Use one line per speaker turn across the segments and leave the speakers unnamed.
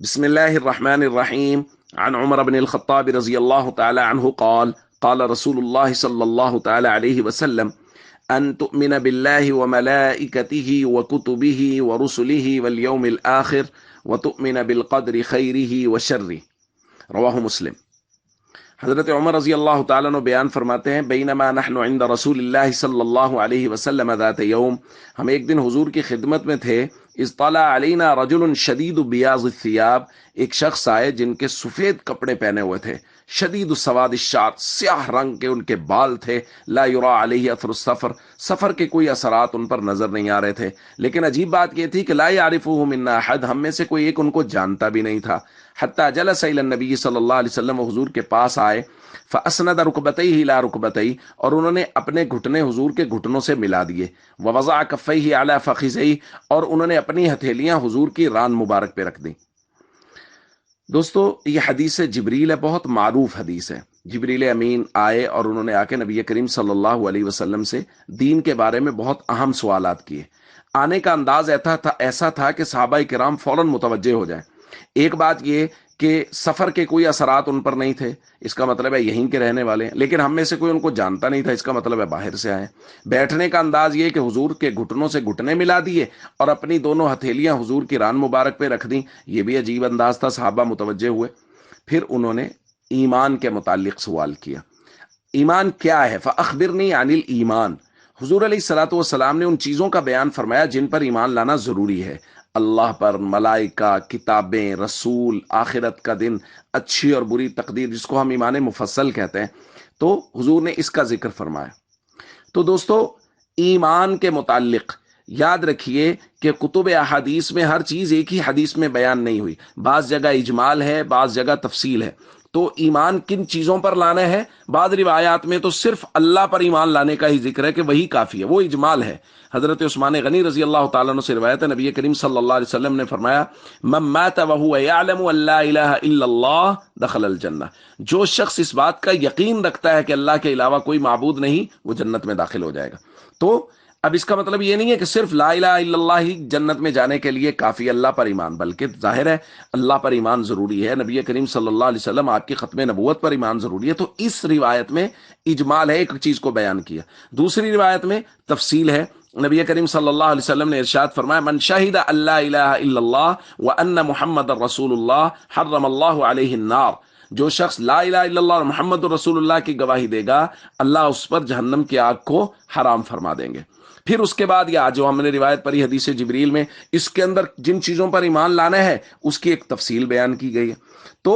بسم الله الرحمن الرحيم. عن عمر بن الخطاب رضي الله تعالى عنه قال قال رسول الله صلى الله تعالى عليه وسلم أن تؤمن بالله وملائكته وكتبه ورسله واليوم الآخر وتؤمن بالقدر خيره وشره. رواه مسلم. حضرت عمر رضی اللہ تعالیٰ عنہ بیان فرماتے ہیں بینما نحن عند رسول اللہ صلی اللہ علیہ وسلم ذات یوم، ہم ایک دن حضور کی خدمت میں تھے، اذ طلع علینا رجل شدید بیاض الثیاب، ایک شخص آئے جن کے سفید کپڑے پہنے ہوئے تھے، شدید سواد الشعر، سیاہ رنگ کے ان کے بال تھے، لا یرا علیہ اثر السفر، سفر کے کوئی اثرات ان پر نظر نہیں آ رہے تھے، لیکن عجیب بات یہ تھی کہ لا یعرفہ منا احد، ہم میں سے کوئی ایک ان کو جانتا بھی نہیں تھا، حتی جلس الی النبی صلی اللہ علیہ وسلم، حضور کے پاس آئے، فاسند رکبتیہ الی رکبتیہ، اور انہوں نے اپنے گھٹنے حضور کے گھٹنوں سے ملا دیے، ووضع کفیہ علی فخذیہ، اور انہوں نے اپنی ہتھیلیاں حضور کی ران مبارک پہ رکھ دیں۔ دوستو یہ حدیث جبریل ہے، بہت معروف حدیث ہے۔ جبریل امین آئے اور انہوں نے آ کے نبی کریم صلی اللہ علیہ وسلم سے دین کے بارے میں بہت اہم سوالات کیے۔ آنے کا انداز ایسا تھا کہ صحابہ کرام فوراً متوجہ ہو جائیں۔ ایک بات یہ کہ سفر کے کوئی اثرات ان پر نہیں تھے، اس کا مطلب ہے یہیں کے رہنے والے ہیں، لیکن ہم میں سے کوئی ان کو جانتا نہیں تھا، اس کا مطلب ہے باہر سے آئے۔ بیٹھنے کا انداز یہ کہ حضور کے گھٹنوں سے گھٹنے ملا دیے اور اپنی دونوں ہتھیلیاں حضور کی ران مبارک پہ رکھ دیں، یہ بھی عجیب انداز تھا، صحابہ متوجہ ہوئے۔ پھر انہوں نے ایمان کے متعلق سوال کیا، ایمان کیا ہے؟ فاخبرنی عن الایمان، حضور علیہ الصلوۃ والسلام نے ان چیزوں کا بیان فرمایا جن پر ایمان لانا ضروری ہے، اللہ پر، ملائکہ، کتابیں، رسول، آخرت کا دن، اچھی اور بری تقدیر، جس کو ہم ایمان مفصل کہتے ہیں۔ تو حضور نے اس کا ذکر فرمایا۔ تو دوستو ایمان کے متعلق یاد رکھیے کہ کتب احادیث میں ہر چیز ایک ہی حدیث میں بیان نہیں ہوئی، بعض جگہ اجمال ہے، بعض جگہ تفصیل ہے۔ تو ایمان کن چیزوں پر لانا ہے؟ بعض روایات میں تو صرف اللہ پر ایمان لانے کا ہی ذکر ہے کہ وہی کافی ہے، وہ اجمال ہے۔ حضرت عثمان غنی رضی اللہ تعالیٰ عنہ سے روایت ہے، نبی کریم صلی اللہ علیہ وسلم نے فرمایا من مات وهو يعلم ان لا الہ الا اللہ دخل الجنہ، جو شخص اس بات کا یقین رکھتا ہے کہ اللہ کے علاوہ کوئی معبود نہیں، وہ جنت میں داخل ہو جائے گا۔ تو اب اس کا مطلب یہ نہیں ہے کہ صرف لا الہ الا اللہ ہی جنت میں جانے کے لیے کافی اللہ پر ایمان، بلکہ ظاہر ہے اللہ پر ایمان ضروری ہے، نبی کریم صلی اللہ علیہ وسلم آپ کی ختم نبوت پر ایمان ضروری ہے۔ تو اس روایت میں اجمال ہے، ایک چیز کو بیان کیا۔ دوسری روایت میں تفصیل ہے، نبی کریم صلی اللہ علیہ وسلم نے ارشاد فرمایا من شہد ان لا الہ الا اللہ وان محمد رسول اللہ حرم اللہ علیہ النار، جو شخص لا الہ الا اللہ اور محمد رسول اللہ کی گواہی دے گا، اللہ اس پر جہنم کی آگ کو حرام فرما دیں گے۔ پھر اس کے بعد یہ جو ہم نے روایت پڑھی حدیث جبریل میں، اس کے اندر جن چیزوں پر ایمان لانا ہے اس کی ایک تفصیل بیان کی گئی ہے۔ تو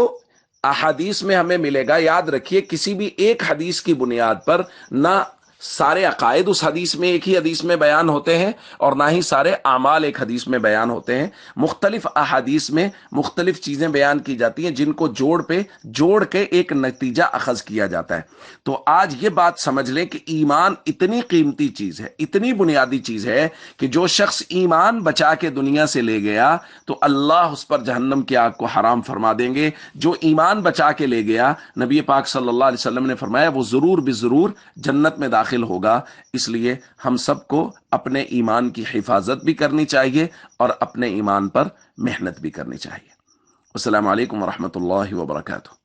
احادیث میں ہمیں ملے گا، یاد رکھیے کسی بھی ایک حدیث کی بنیاد پر نہ سارے عقائد اس حدیث میں ایک ہی حدیث میں بیان ہوتے ہیں اور نہ ہی سارے اعمال ایک حدیث میں بیان ہوتے ہیں۔ مختلف احادیث میں مختلف چیزیں بیان کی جاتی ہیں جن کو جوڑ کے ایک نتیجہ اخذ کیا جاتا ہے۔ تو آج یہ بات سمجھ لیں کہ ایمان اتنی قیمتی چیز ہے، اتنی بنیادی چیز ہے کہ جو شخص ایمان بچا کے دنیا سے لے گیا تو اللہ اس پر جہنم کی آگ کو حرام فرما دیں گے۔ جو ایمان بچا کے لے گیا، نبی پاک صلی اللہ علیہ وسلم نے فرمایا وہ ضرور بضرور جنت میں داخل ہوگا۔ اس لیے ہم سب کو اپنے ایمان کی حفاظت بھی کرنی چاہیے اور اپنے ایمان پر محنت بھی کرنی چاہیے۔ السلام علیکم ورحمۃ اللہ وبرکاتہ۔